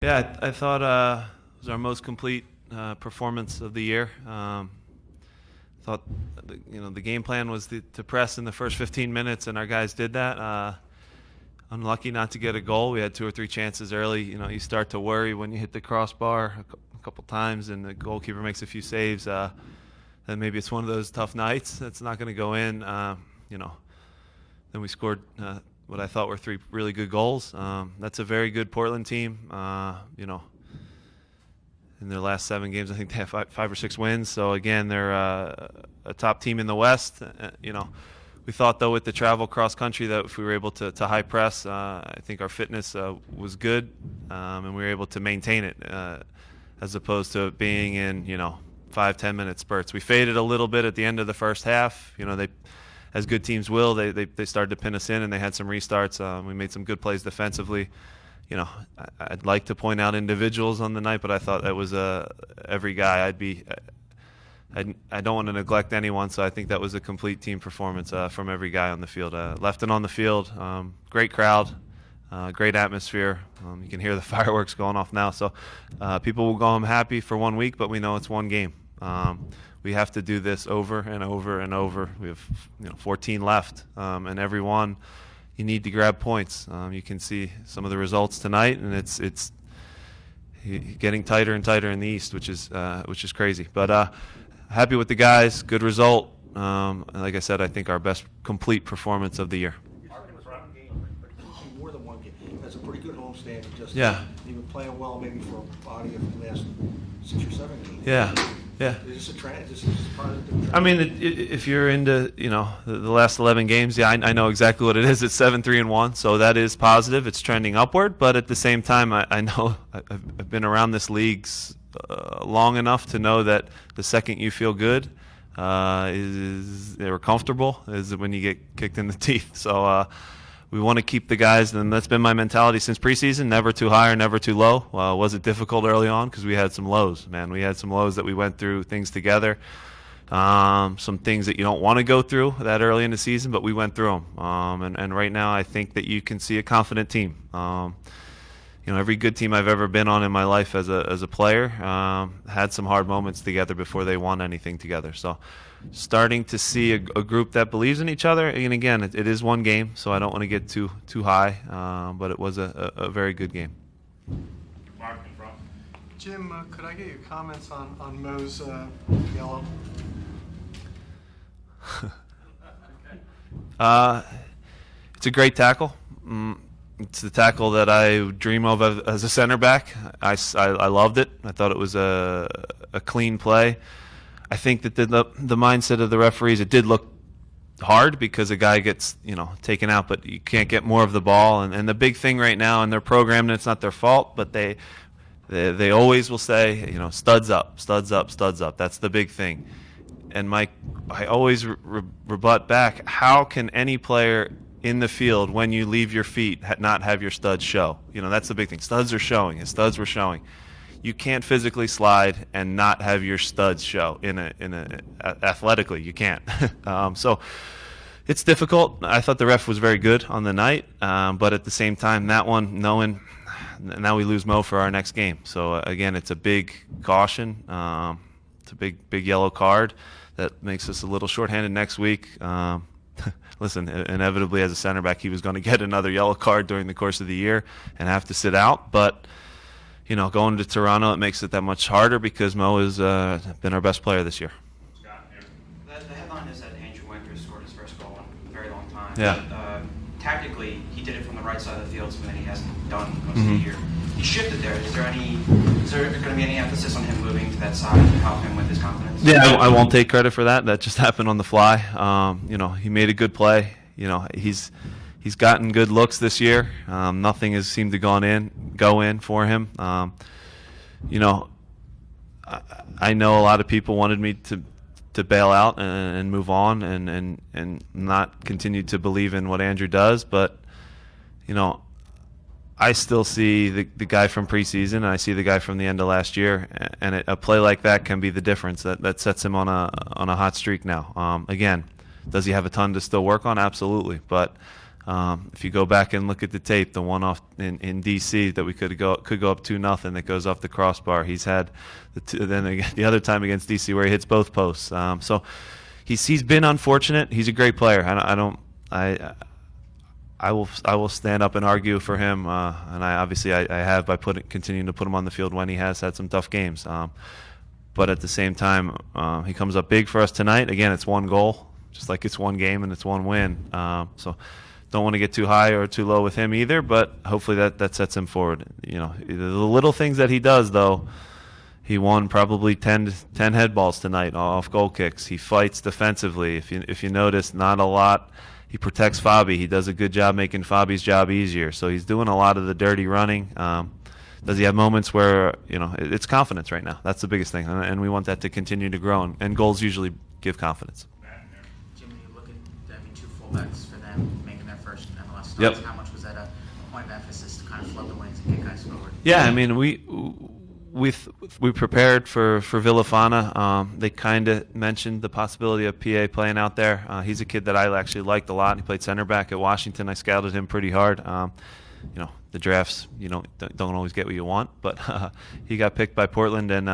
Yeah, I thought it was our most complete performance of the year. Thought the game plan was to press in the first 15 minutes, and our guys did that. Unlucky not to get a goal. We had two or three chances early. You start to worry when you hit the crossbar a couple times, and the goalkeeper makes a few saves. Then maybe it's one of those tough nights that's not going to go in. Then we scored what I thought were three really good goals. That's a very good Portland team. In their last 7 games, I think they have five or six wins. So again, they're a top team in the West. We thought though with the travel cross country that if we were able to high press, I think our fitness was good, and we were able to maintain it as opposed to being in 5-10 minute spurts. We faded a little bit at the end of the first half. They, as good teams will, they started to pin us in, and they had some restarts. We made some good plays defensively. I'd like to point out individuals on the night, but I thought that was every guy. I don't want to neglect anyone, so I think that was a complete team performance from every guy on the field. Left and on the field, great crowd, great atmosphere. You can hear the fireworks going off now, so people will go home happy for 1 week, but we know it's one game. We have to do this over and over and over. We have 14 left, and every one you need to grab points. You can see some of the results tonight, and it's getting tighter and tighter in the East, which is crazy. But happy with the guys. Good result. Like I said, I think our best complete performance of the year. More than one game. That's a pretty good homestand. Yeah. You've been playing well, maybe for a body of the last 6 or 7 games. Yeah. Yeah. Is this a trend? Is this part of the trend? I mean, if you're into the last 11 games, yeah, I know exactly what it is. It's 7-3-1, so that is positive. It's trending upward, but at the same time, I know I've been around this league long enough to know that the second you feel good, is they were comfortable, is when you get kicked in the teeth. So we want to keep the guys, and that's been my mentality since preseason, never too high or never too low. Was it difficult early on? Because we had some lows, man. We had some lows that we went through things together, some things that you don't want to go through that early in the season, but we went through them. And right now I think that you can see a confident team. Every good team I've ever been on in my life as a player had some hard moments together before they won anything together. So starting to see a group that believes in each other. And again, it is one game, so I don't want to get too high, but it was a very good game. Mark in front. Jim, could I get your comments on Mo's yellow? It's a great tackle. It's the tackle that I dream of as a center back. I loved it. I thought it was a clean play. I think that the mindset of the referees, it did look hard because a guy gets taken out, but you can't get more of the ball. And the big thing right now in their program, and it's not their fault, but they always will say studs up, studs up, studs up. That's the big thing. And Mike, I always rebut back. How can any player in the field, when you leave your feet, not have your studs show? That's the big thing. Studs are showing. His studs were showing. You can't physically slide and not have your studs show athletically. You can't. So it's difficult. I thought the ref was very good on the night, but at the same time, that one, knowing now we lose Mo for our next game. So again, it's a big caution. It's a big yellow card that makes us a little shorthanded next week. Listen, inevitably as a center back, he was going to get another yellow card during the course of the year and have to sit out. But going to Toronto, it makes it that much harder because Mo has been our best player this year. The headline is that Andrew Winter scored his first goal in a very long time. Yeah. But, tactically, he did it from the right side of the field, something that he hasn't done most of the year. He shifted there. Is there going to be any emphasis on him moving to that side to help him with his confidence? Yeah, I won't take credit for that. That just happened on the fly. He made a good play. He's gotten good looks this year. Nothing has seemed to go in for him. I know a lot of people wanted me to bail out and move on and not continue to believe in what Andrew does, but I still see the guy from preseason, and I see the guy from the end of last year, and a play like that can be the difference that sets him on a hot streak now. Again, does he have a ton to still work on? Absolutely, but If you go back and look at the tape, the one off in DC that we could go up 2-0 that goes off the crossbar. He's had then again, the other time against DC where he hits both posts. So he's been unfortunate. He's a great player. I will stand up and argue for him, and I have by continuing to put him on the field when he has had some tough games. But at the same time, he comes up big for us tonight. Again, it's one goal, just like it's one game and it's one win. So don't want to get too high or too low with him either. But hopefully that sets him forward. The little things that he does, though. He won probably 10 head balls tonight off goal kicks. He fights defensively. If you notice, not a lot. He protects Fabi. He does a good job making Fabi's job easier. So he's doing a lot of the dirty running. Does he have moments where it's confidence right now? That's the biggest thing, and we want that to continue to grow. And goals usually give confidence. Jim, when you look at two fullbacks for them making their first MLS starts, Yep. How much was that a point of emphasis to kind of flood the wings and get guys forward? Yeah, I mean we prepared for Villafana. They kind of mentioned the possibility of PA playing out there. He's a kid that I actually liked a lot. He played center back at Washington. I scouted him pretty hard. The drafts don't always get what you want, but he got picked by Portland, and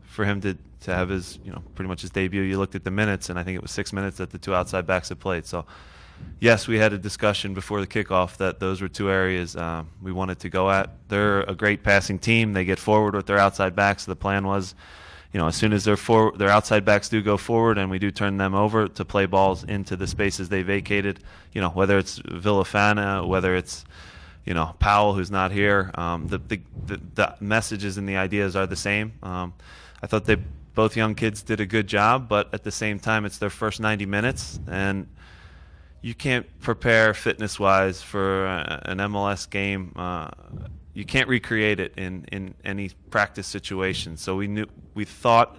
for him to have his pretty much his debut, you looked at the minutes, and I think it was 6 minutes that the two outside backs had played. So yes, we had a discussion before the kickoff that those were two areas we wanted to go at. They're a great passing team. They get forward with their outside backs. The plan was, as soon as their outside backs do go forward and we do turn them over, to play balls into the spaces they vacated. Whether it's Villafana, whether it's Powell, who's not here. The messages and the ideas are the same. I thought both young kids did a good job, but at the same time, it's their first 90 minutes, and you can't prepare fitness-wise for an MLS game. You can't recreate it in any practice situation. So we thought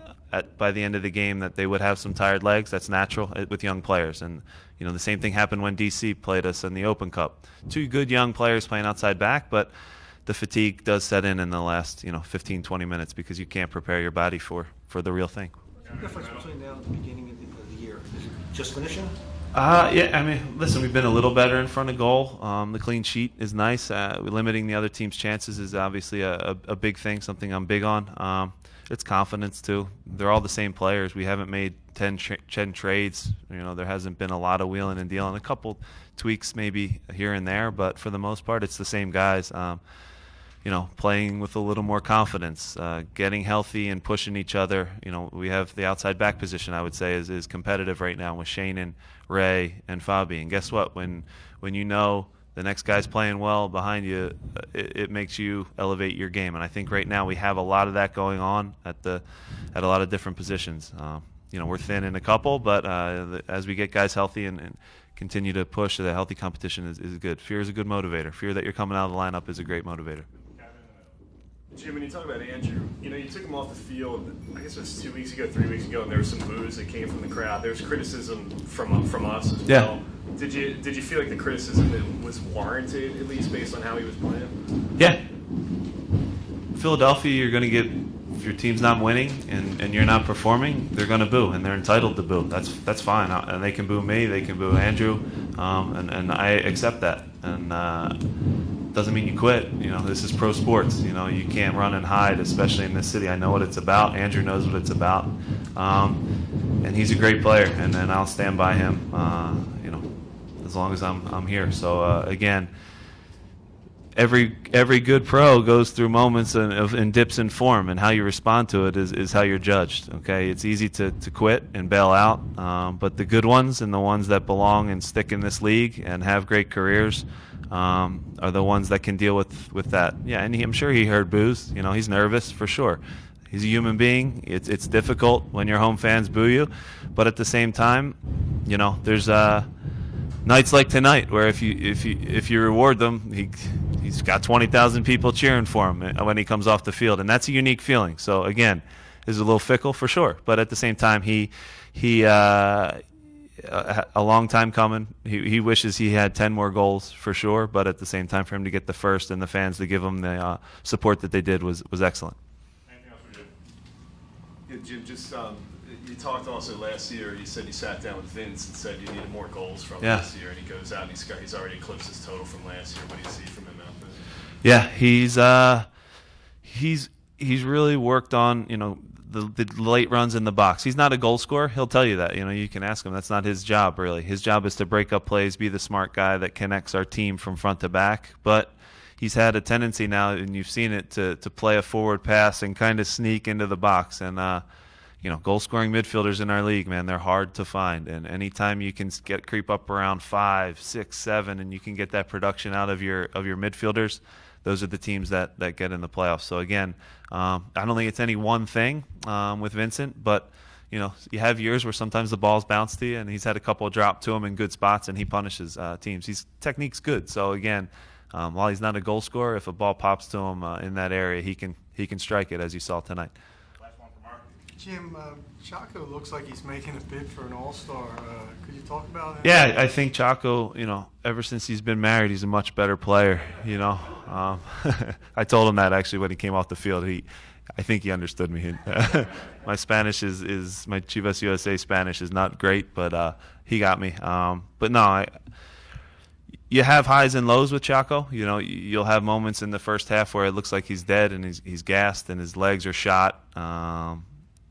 by the end of the game that they would have some tired legs. That's natural with young players, and the same thing happened when DC played us in the Open Cup. Two good young players playing outside back, but the fatigue does set in the last 15, 20 minutes because you can't prepare your body for the real thing. What's the difference between now and the beginning of the year? Is it just finishing? Yeah, I mean, listen, we've been a little better in front of goal. The clean sheet is nice. Limiting the other team's chances is obviously a big thing, something I'm big on. It's confidence, too. They're all the same players. We haven't made 10 trades. There hasn't been a lot of wheeling and dealing. A couple tweaks maybe here and there, but for the most part, it's the same guys. Playing with a little more confidence, getting healthy and pushing each other. We have the outside back position, I would say, is competitive right now with Shane and Ray and Fabi. And guess what? When the next guy's playing well behind you, it makes you elevate your game. And I think right now we have a lot of that going on at a lot of different positions. We're thin in a couple, but as we get guys healthy and continue to push, the healthy competition is good. Fear is a good motivator. Fear that you're coming out of the lineup is a great motivator. Jim, when you talk about Andrew, you took him off the field, I guess it was 2 weeks ago, 3 weeks ago, and there was some boos that came from the crowd. There was criticism from us as well. Did you feel like the criticism was warranted, at least based on how he was playing? Yeah. Philadelphia, you're going to get, if your team's not winning and you're not performing, they're going to boo, and they're entitled to boo. That's fine. And they can boo me, they can boo Andrew, and I accept that. And doesn't mean you quit. This is pro sports. You can't run and hide, especially in this city. I know what it's about. Andrew knows what it's about, and he's a great player. And I'll stand by him, as long as I'm here. So again, every good pro goes through moments and dips in form, and how you respond to it is how you're judged. Okay, it's easy to quit and bail out, but the good ones and the ones that belong and stick in this league and have great careers are the ones that can deal with that. Yeah, and I'm sure he heard boos. He's nervous for sure. He's a human being. It's difficult when your home fans boo you, but at the same time, there's nights like tonight where if you reward them, he's got 20,000 people cheering for him when he comes off the field, and that's a unique feeling. So again, is a little fickle for sure, but at the same time, he a long time coming. He wishes he had 10 more goals for sure, but at the same time, for him to get the first and the fans to give him the support that they did was excellent. Anything else for Jim? Yeah, Jim, just You talked also last year. You said you sat down with Vince and said you needed more goals from Yeah. this year, and he goes out and he's already eclipsed his total from last year. What do you see from him out there? Yeah, he's really worked on the late runs in the box. He's not a goal scorer. He'll tell you that. You can ask him. That's not his job really. His job is to break up plays, be the smart guy that connects our team from front to back. But he's had a tendency now, and you've seen it, to play a forward pass and kind of sneak into the box. And goal scoring midfielders in our league, man, they're hard to find. And anytime you can creep up around 5, 6, 7, and you can get that production out of your midfielders, those are the teams that get in the playoffs. So again, I don't think it's any one thing with Vincent, but you have years where sometimes the balls bounce to you, and he's had a couple of drop to him in good spots, and he punishes teams. His technique's good. So again, while he's not a goal scorer, if a ball pops to him in that area, he can strike it, as you saw tonight. Last one for Mark. Jim, Chaco looks like he's making a bid for an All-Star. Could you talk about him? Yeah, I think Chaco, ever since he's been married, he's a much better player. I told him that actually when he came off the field. I think he understood me. My Spanish is my Chivas USA Spanish is not great, but he got me. But no, you have highs and lows with Chaco. You'll have moments in the first half where it looks like he's dead and he's gassed and his legs are shot.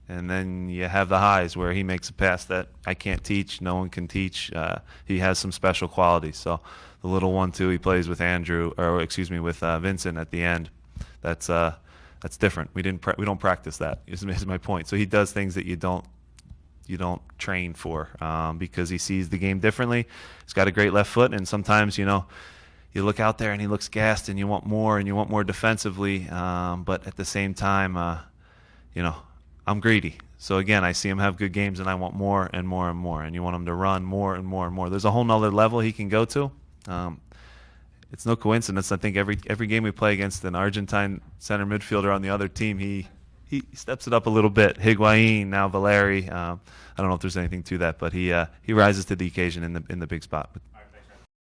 And then you have the highs where he makes a pass that I can't teach, no one can teach. He has some special qualities. So the little 1-2 he plays with with Vincent at the end, that's different. We don't practice that. Is my point. So he does things that you don't train for because he sees the game differently. He's got a great left foot, and sometimes you look out there and he looks gassed, and you want more defensively. But at the same time, I'm greedy. So again, I see him have good games, and I want more and more and more. And you want him to run more and more and more. There's a whole nother level he can go to. It's no coincidence. I think every game we play against an Argentine center midfielder on the other team, he steps it up a little bit. Higuain, now Valeri. I don't know if there's anything to that, but he rises to the occasion in the big spot. All right,